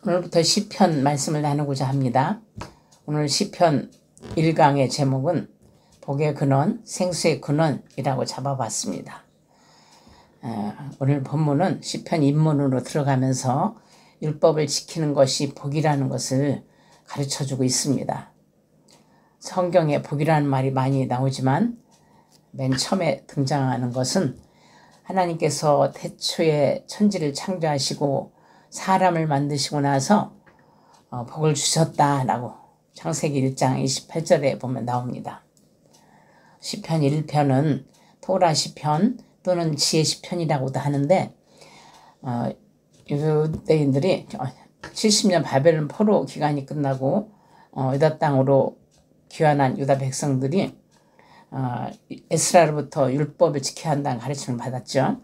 오늘부터 시편 말씀을 나누고자 합니다. 오늘 시편 1강의 제목은 복의 근원, 생수의 근원이라고 잡아봤습니다. 오늘 본문은 시편 입문으로 들어가면서 율법을 지키는 것이 복이라는 것을 가르쳐주고 있습니다. 성경에 복이라는 말이 많이 나오지만 맨 처음에 등장하는 것은 하나님께서 태초에 천지를 창조하시고 사람을 만드시고 나서 복을 주셨다라고 창세기 1장 28절에 보면 나옵니다. 시편 1편은 토라 시편 또는 지혜 시편이라고도 하는데 유대인들이 70년 바벨론 포로 기간이 끝나고 유다 땅으로 귀환한 유다 백성들이 에스라로부터 율법을 지켜야 한다는 가르침을 받았죠.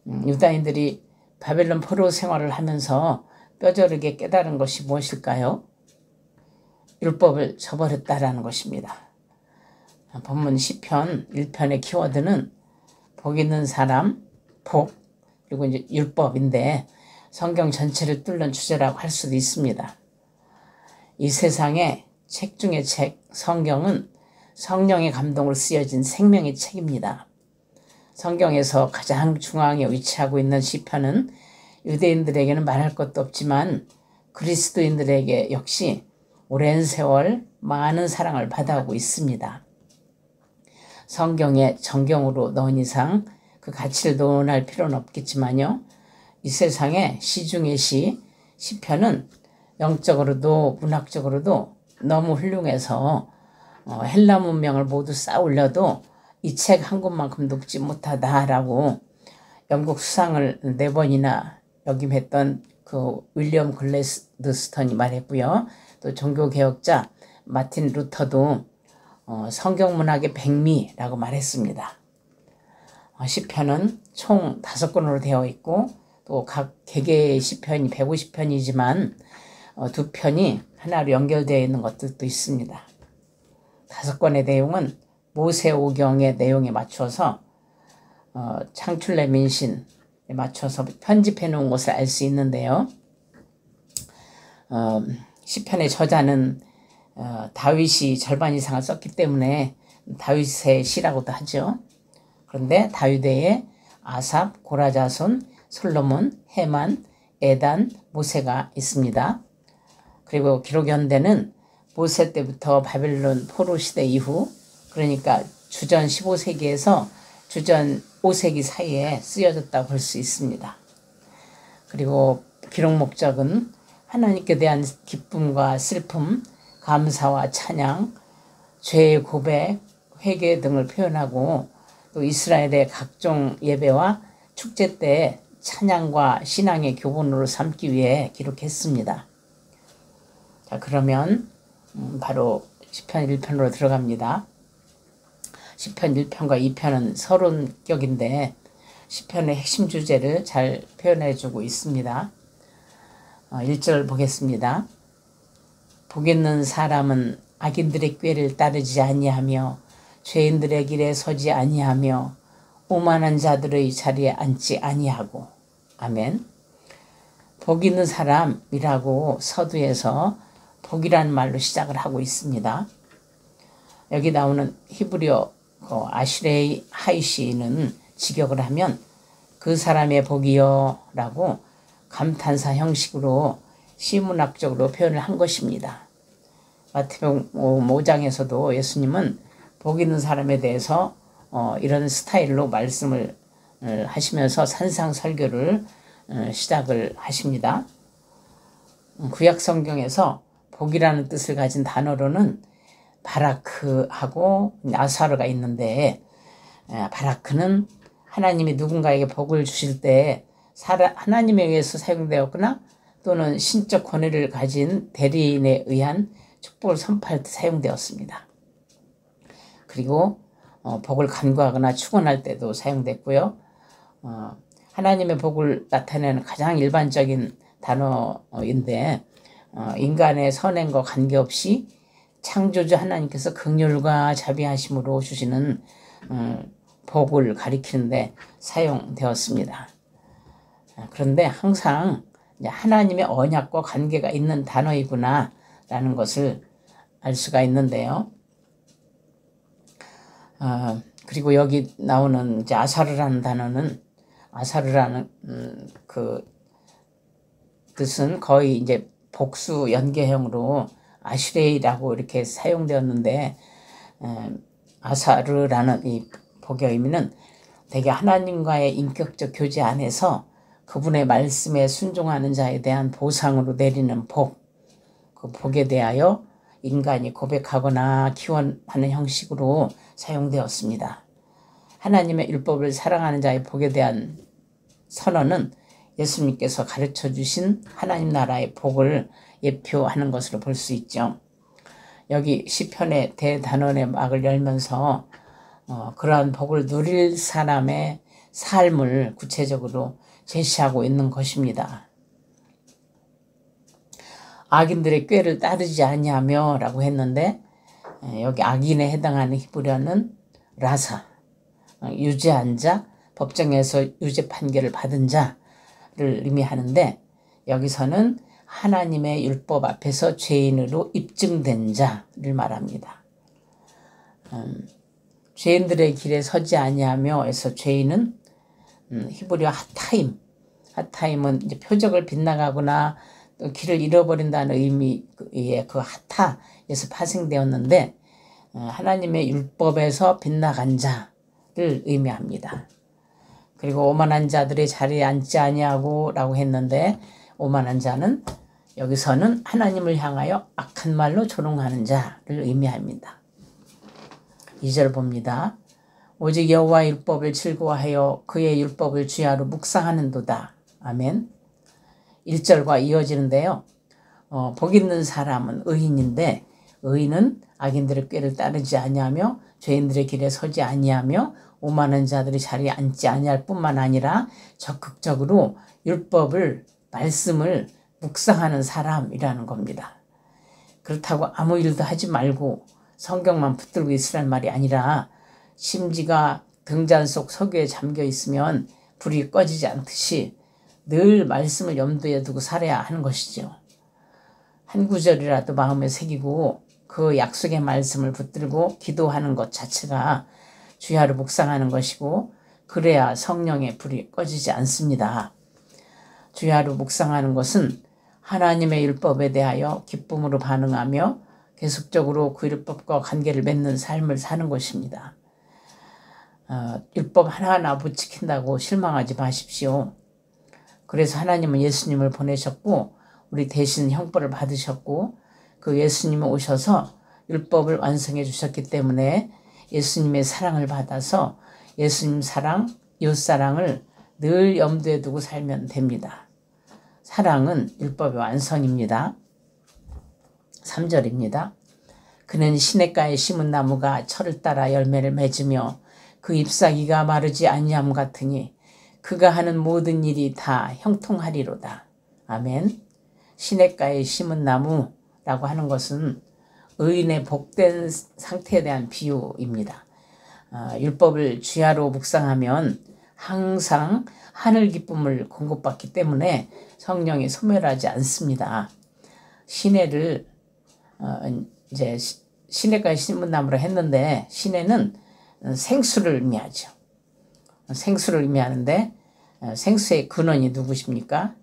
유다인들이 바벨론 포로 생활을 하면서 뼈저리게 깨달은 것이 무엇일까요? 율법을 저버렸다라는 것입니다. 본문 시편 1편의 키워드는 복 있는 사람, 복, 그리고 이제 율법인데 성경 전체를 뚫는 주제라고 할 수도 있습니다. 이 세상의 책 중의 책, 성경은 성령의 감동으로 쓰여진 생명의 책입니다. 성경에서 가장 중앙에 위치하고 있는 시편은 유대인들에게는 말할 것도 없지만 그리스도인들에게 역시 오랜 세월 많은 사랑을 받아오고 있습니다. 성경에 정경으로 넣은 이상 그 가치를 논할 필요는 없겠지만요. 이 세상에 시 중의 시편은 영적으로도 문학적으로도 너무 훌륭해서 헬라 문명을 모두 쌓으려도 이 책 한 권만큼 녹지 못하다라고 영국 수상을 4번이나 역임했던 그 윌리엄 글래드스턴이 말했고요. 또 종교개혁자 마틴 루터도 성경문학의 백미라고 말했습니다. 시편은 총 5권으로 되어 있고 또 각 개개의 시편이 150편이지만 2편이 하나로 연결되어 있는 것들도 있습니다. 5권의 내용은 모세오경의 내용에 맞춰서 창출내 민신에 맞춰서 편집해 놓은 것을 알 수 있는데요. 시편의 저자는 다윗이 절반 이상을 썼기 때문에 다윗의 시라고도 하죠. 그런데 다윗 외에 아삽, 고라자손, 솔로몬, 헤만, 에단, 모세가 있습니다. 그리고 기록연대는 모세 때부터 바벨론 포로 시대 이후 그러니까 주전 15세기에서 주전 5세기 사이에 쓰여졌다고 볼 수 있습니다. 그리고 기록 목적은 하나님께 대한 기쁨과 슬픔, 감사와 찬양, 죄의 고백, 회개 등을 표현하고 또 이스라엘의 각종 예배와 축제 때 찬양과 신앙의 교본으로 삼기 위해 기록했습니다. 자, 그러면 바로 시편 1편으로 들어갑니다. 시편 1편과 2편은 서론격인데 시편의 핵심 주제를 잘 표현해주고 있습니다. 1절 보겠습니다. 복 있는 사람은 악인들의 꾀를 따르지 아니하며 죄인들의 길에 서지 아니하며 오만한 자들의 자리에 앉지 아니하고. 아멘. 복 있는 사람이라고 서두에서 복이라는 말로 시작을 하고 있습니다. 여기 나오는 히브리어 아슈레이 하이시는 직역을 하면 그 사람의 복이여 라고 감탄사 형식으로 시문학적으로 표현을 한 것입니다. 마태복음 5장에서도 예수님은 복 있는 사람에 대해서 이런 스타일로 말씀을 하시면서 산상설교를 시작을 하십니다. 구약 성경에서 복이라는 뜻을 가진 단어로는 바라크하고 나사르가 있는데 바라크는 하나님이 누군가에게 복을 주실 때 하나님에 의해서 사용되었거나 또는 신적 권위를 가진 대리인에 의한 축복을 선포할 때 사용되었습니다. 그리고 복을 간구하거나 축원할 때도 사용됐고요. 하나님의 복을 나타내는 가장 일반적인 단어인데 인간의 선행과 관계없이 창조주 하나님께서 긍휼과 자비하심으로 주시는 복을 가리키는데 사용되었습니다. 그런데 항상 하나님의 언약과 관계가 있는 단어이구나 라는 것을 알 수가 있는데요. 그리고 여기 나오는 이제 아사르라는 단어는 아사르라는 그 뜻은 거의 이제 복수 연계형으로 아슈레이라고 이렇게 사용되었는데 아사르라는 이 복의 의미는 대개 하나님과의 인격적 교제 안에서 그분의 말씀에 순종하는 자에 대한 보상으로 내리는 복, 그 복에 대하여 인간이 고백하거나 기원하는 형식으로 사용되었습니다. 하나님의 율법을 사랑하는 자의 복에 대한 선언은 예수님께서 가르쳐 주신 하나님 나라의 복을 예표하는 것으로 볼 수 있죠. 여기 시편의 대단원의 막을 열면서 그러한 복을 누릴 사람의 삶을 구체적으로 제시하고 있는 것입니다. 악인들의 꾀를 따르지 아니하며 라고 했는데 여기 악인에 해당하는 히브리어는 라사, 유죄한 자, 법정에서 유죄 판결을 받은 자를 의미하는데 여기서는 하나님의 율법 앞에서 죄인으로 입증된 자를 말합니다. 죄인들의 길에 서지 아니하며 해서 죄인은 히브리어 하타임은 이제 표적을 빗나가거나 또 길을 잃어버린다는 의미의 그 하타에서 파생되었는데 하나님의 율법에서 빗나간 자를 의미합니다. 그리고 오만한 자들의 자리에 앉지 아니하고 라고 했는데 오만한 자는 여기서는 하나님을 향하여 악한 말로 조롱하는 자를 의미합니다. 2절 봅니다. 오직 여호와의 율법을 즐거워하여 그의 율법을 주야로 묵상하는도다. 아멘. 1절과 이어지는데요. 복 있는 사람은 의인인데 의인은 악인들의 꾀를 따르지 아니하며 죄인들의 길에 서지 아니하며 오만한 자들이 자리에 앉지 아니할 뿐만 아니라 적극적으로 율법을 말씀을 묵상하는 사람이라는 겁니다. 그렇다고 아무 일도 하지 말고 성경만 붙들고 있으란 말이 아니라 심지가 등잔 속 석유에 잠겨 있으면 불이 꺼지지 않듯이 늘 말씀을 염두에 두고 살아야 하는 것이죠. 한 구절이라도 마음에 새기고 그 약속의 말씀을 붙들고 기도하는 것 자체가 주야로 묵상하는 것이고 그래야 성령의 불이 꺼지지 않습니다. 주야로 묵상하는 것은 하나님의 율법에 대하여 기쁨으로 반응하며 계속적으로 그 율법과 관계를 맺는 삶을 사는 것입니다. 율법 하나하나 못 지킨다고 실망하지 마십시오. 그래서 하나님은 예수님을 보내셨고 우리 대신 형벌을 받으셨고 그 예수님이 오셔서 율법을 완성해 주셨기 때문에 예수님의 사랑을 받아서 예수님 사랑, 이웃사랑을 늘 염두에 두고 살면 됩니다. 사랑은 율법의 완성입니다. 3절입니다. 그는 시냇가에 심은 나무가 철을 따라 열매를 맺으며 그 잎사귀가 마르지 아니함 같으니 그가 하는 모든 일이 다 형통하리로다. 아멘. 시냇가에 심은 나무라고 하는 것은 의인의 복된 상태에 대한 비유입니다. 율법을 주야로 묵상하면 항상 하늘 기쁨을 공급받기 때문에 성령이 소멸하지 않습니다. 시내를 이제 시내가에 심은 나무라 했는데 시내는 생수를 의미하죠. 생수를 의미하는데 생수의 근원이 누구십니까?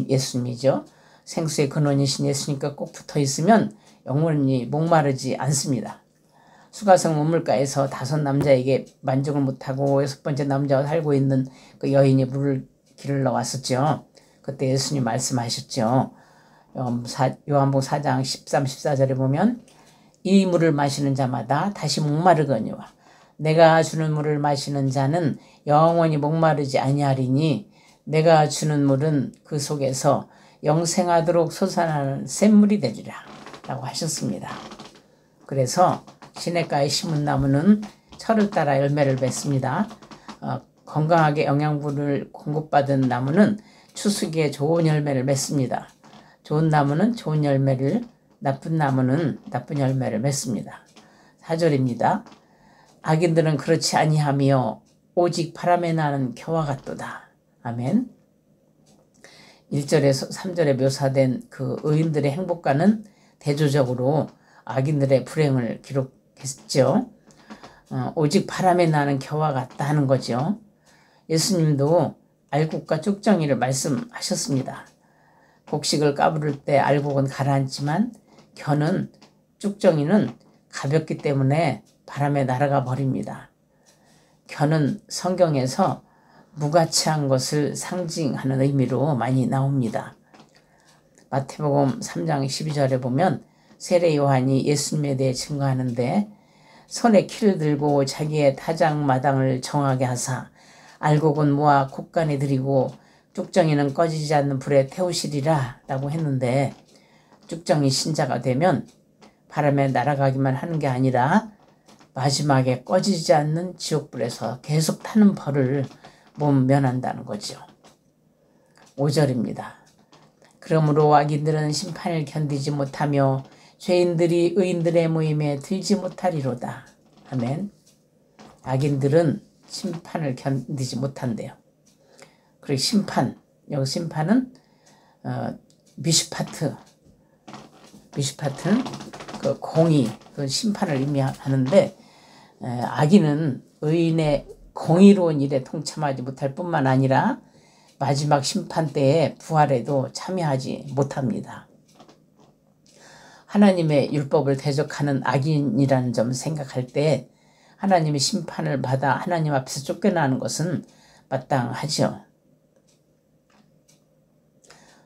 예수님이죠. 생수의 근원이신 예수님과 꼭 붙어 있으면 영원히 목마르지 않습니다. 수가성 우물가에서 5 남자에게 만족을 못하고 6번째 남자와 살고 있는 그 여인이 물을 길러 왔었죠. 그때 예수님 말씀하셨죠. 요한복음 4장 13, 14절에 보면 이 물을 마시는 자마다 다시 목마르거니와 내가 주는 물을 마시는 자는 영원히 목마르지 아니하리니 내가 주는 물은 그 속에서 영생하도록 솟아나는 샘물이 되리라 라고 하셨습니다. 그래서 시냇가에 심은 나무는 철을 따라 열매를 맺습니다. 건강하게 영양분을 공급받은 나무는 추수기에 좋은 열매를 맺습니다. 좋은 나무는 좋은 열매를, 나쁜 나무는 나쁜 열매를 맺습니다. 4절입니다. 악인들은 그렇지 아니하며 오직 바람에 나는 겨와 같도다. 아멘. 1절에서 3절에 묘사된 그 의인들의 행복과는 대조적으로 악인들의 불행을 기록했죠. 오직 바람에 나는 겨와 같다 하는 거죠. 예수님도 알곡과 쭉정이를 말씀하셨습니다. 곡식을 까부를 때 알곡은 가라앉지만 겨는 쭉정이는 가볍기 때문에 바람에 날아가 버립니다. 겨는 성경에서 무가치한 것을 상징하는 의미로 많이 나옵니다. 마태복음 3장 12절에 보면 세례 요한이 예수님에 대해 증거하는데 손에 키를 들고 자기의 타작마당을 정하게 하사 알곡은 모아 곡간에 들이고 쭉정이는 꺼지지 않는 불에 태우시리라 라고 했는데 쭉정이 신자가 되면 바람에 날아가기만 하는 게 아니라 마지막에 꺼지지 않는 지옥불에서 계속 타는 벌을 면한다는 거죠. 5절입니다. 그러므로 악인들은 심판을 견디지 못하며 죄인들이 의인들의 모임에 들지 못하리로다. 아멘. 악인들은 심판을 견디지 못한대요. 그리고 심판, 여기 심판은 미슈파트는 그 공의, 그 심판을 의미하는데 악인은 의인의 공의로운 일에 동참하지 못할 뿐만 아니라 마지막 심판 때에 부활에도 참여하지 못합니다. 하나님의 율법을 대적하는 악인이라는 점 생각할 때 하나님의 심판을 받아 하나님 앞에서 쫓겨나는 것은 마땅하죠.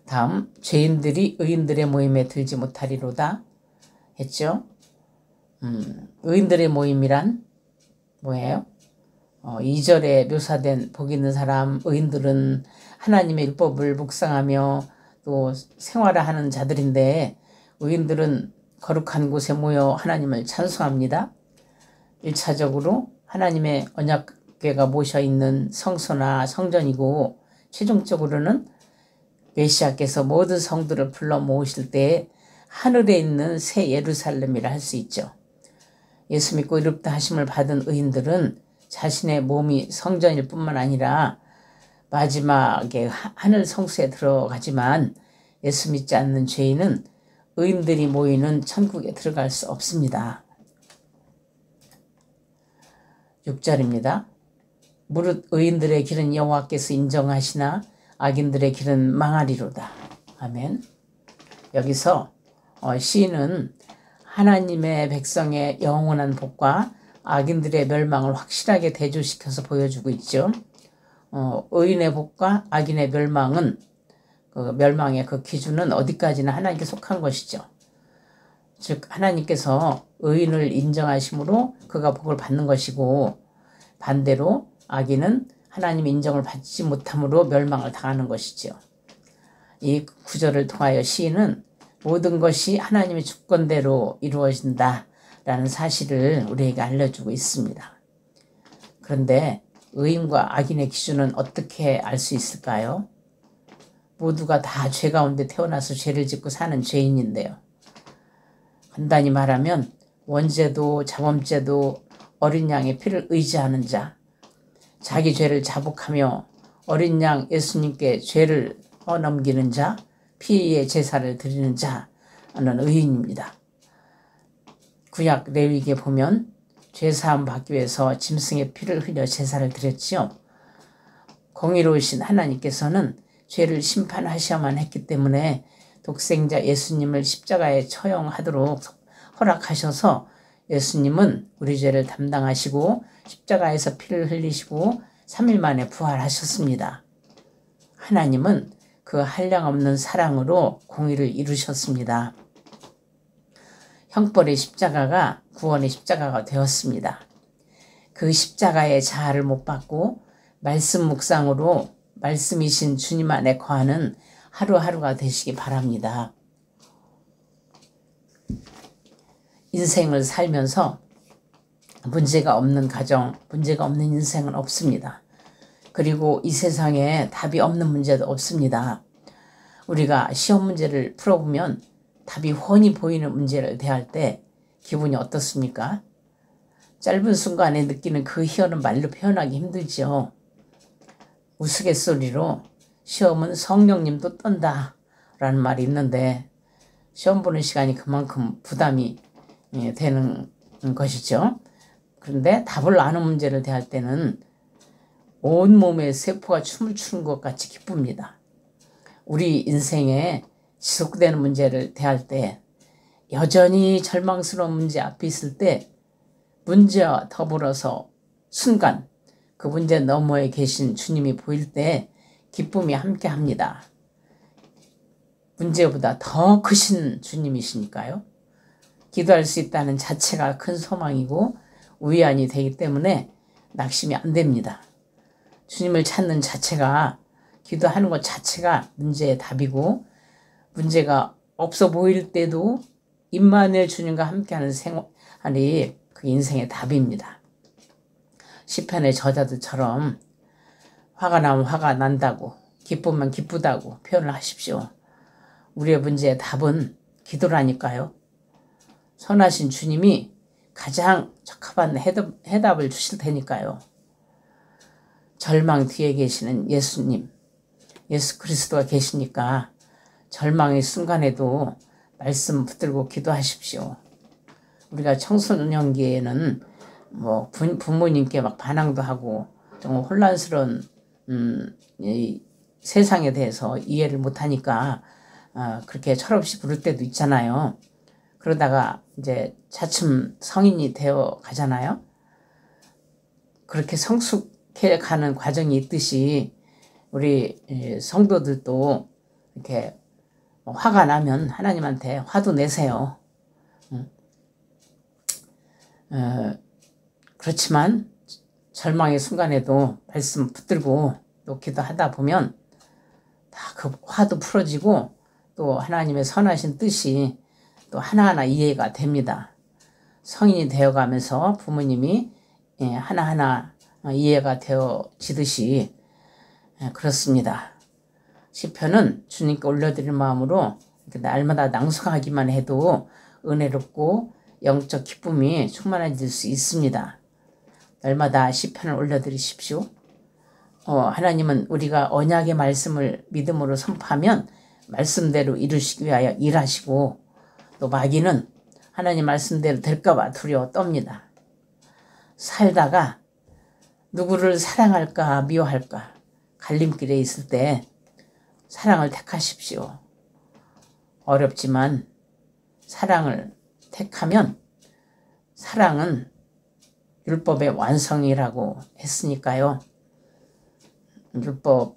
다음, 죄인들이 의인들의 모임에 들지 못하리로다 했죠. 의인들의 모임이란 뭐예요? 2절에 묘사된 복 있는 사람, 의인들은 하나님의 율법을 묵상하며 또 생활하는 자들인데 의인들은 거룩한 곳에 모여 하나님을 찬송합니다. 1차적으로 하나님의 언약궤가 모셔있는 성소나 성전이고 최종적으로는 메시아께서 모든 성들을 불러 모으실 때 하늘에 있는 새 예루살렘이라 할 수 있죠. 예수 믿고 의롭다 하심을 받은 의인들은 자신의 몸이 성전일 뿐만 아니라 마지막에 하늘 성소에 들어가지만 예수 믿지 않는 죄인은 의인들이 모이는 천국에 들어갈 수 없습니다. 6절입니다. 무릇 의인들의 길은 여호와께서 인정하시나 악인들의 길은 망하리로다. 아멘. 여기서 시인은 하나님의 백성의 영원한 복과 악인들의 멸망을 확실하게 대조시켜서 보여주고 있죠. 의인의 복과 악인의 멸망은 그 멸망의 그 기준은 어디까지나 하나님께 속한 것이죠. 즉 하나님께서 의인을 인정하심으로 그가 복을 받는 것이고 반대로 악인은 하나님의 인정을 받지 못함으로 멸망을 당하는 것이죠. 이 구절을 통하여 시인은 모든 것이 하나님의 주권대로 이루어진다라는 사실을 우리에게 알려주고 있습니다. 그런데 의인과 악인의 기준은 어떻게 알 수 있을까요? 모두가 다 죄 가운데 태어나서 죄를 짓고 사는 죄인인데요. 간단히 말하면 원죄도 자범죄도 어린 양의 피를 의지하는 자, 자기 죄를 자복하며 어린 양 예수님께 죄를 넘기는 자, 피의 제사를 드리는 자는 의인입니다. 구약 레위기에 보면 죄사함 받기 위해서 짐승의 피를 흘려 제사를 드렸지요. 공의로우신 하나님께서는 죄를 심판하셔야만 했기 때문에 독생자 예수님을 십자가에 처형하도록 허락하셔서 예수님은 우리 죄를 담당하시고 십자가에서 피를 흘리시고 3일 만에 부활하셨습니다. 하나님은 그 한량없는 사랑으로 공의를 이루셨습니다. 형벌의 십자가가 구원의 십자가가 되었습니다. 그 십자가의 자아를 못 받고 말씀 묵상으로 말씀이신 주님 안에 거하는 하루하루가 되시기 바랍니다. 인생을 살면서 문제가 없는 가정, 문제가 없는 인생은 없습니다. 그리고 이 세상에 답이 없는 문제도 없습니다. 우리가 시험 문제를 풀어보면 답이 훤히 보이는 문제를 대할 때 기분이 어떻습니까? 짧은 순간에 느끼는 그 희열은 말로 표현하기 힘들죠. 우스갯소리로 시험은 성령님도 떤다 라는 말이 있는데 시험 보는 시간이 그만큼 부담이 되는 것이죠. 그런데 답을 아는 문제를 대할 때는 온몸의 세포가 춤을 추는 것 같이 기쁩니다. 우리 인생에 지속되는 문제를 대할 때 여전히 절망스러운 문제 앞에 있을 때 문제와 더불어서 순간 그 문제 너머에 계신 주님이 보일 때 기쁨이 함께합니다. 문제보다 더 크신 주님이시니까요. 기도할 수 있다는 자체가 큰 소망이고 위안이 되기 때문에 낙심이 안 됩니다. 주님을 찾는 자체가, 기도하는 것 자체가 문제의 답이고, 문제가 없어 보일 때도 임마누엘 주님과 함께하는 생활이 그 인생의 답입니다. 시편의 저자들처럼 화가 나면 화가 난다고, 기쁘면 기쁘다고 표현을 하십시오. 우리의 문제의 답은 기도라니까요. 선하신 주님이 가장 적합한 해답을 주실 테니까요. 절망 뒤에 계시는 예수님, 예수 그리스도가 계시니까 절망의 순간에도 말씀 붙들고 기도하십시오. 우리가 청소년기에는 뭐 부모님께 막 반항도 하고 정말 혼란스러운 이 세상에 대해서 이해를 못하니까 그렇게 철없이 부를 때도 있잖아요. 그러다가 이제 차츰 성인이 되어 가잖아요. 그렇게 성숙해 가는 과정이 있듯이 우리 성도들도 이렇게 화가 나면 하나님한테 화도 내세요. 그렇지만 절망의 순간에도 말씀 붙들고 또 기도하다 보면 다 그 화도 풀어지고 또 하나님의 선하신 뜻이 또 하나하나 이해가 됩니다. 성인이 되어가면서 부모님이 하나하나 이해가 되어지듯이 그렇습니다. 시편은 주님께 올려드릴 마음으로 날마다 낭송하기만 해도 은혜롭고 영적 기쁨이 충만해질 수 있습니다. 날마다 시편을 올려드리십시오. 하나님은 우리가 언약의 말씀을 믿음으로 선포하면 말씀대로 이루시기 위하여 일하시고, 또 마귀는 하나님 말씀대로 될까봐 두려워 떱니다. 살다가 누구를 사랑할까 미워할까 갈림길에 있을 때 사랑을 택하십시오. 어렵지만 사랑을 택하면, 사랑은 율법의 완성이라고 했으니까요. 율법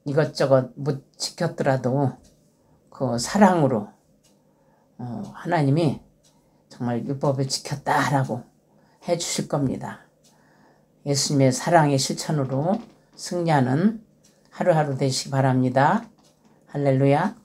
이것저것 못 지켰더라도 그 사랑으로 하나님이 정말 율법을 지켰다라고 해주실 겁니다. 예수님의 사랑의 실천으로 승리하는 하루하루 되시기 바랍니다. 할렐루야.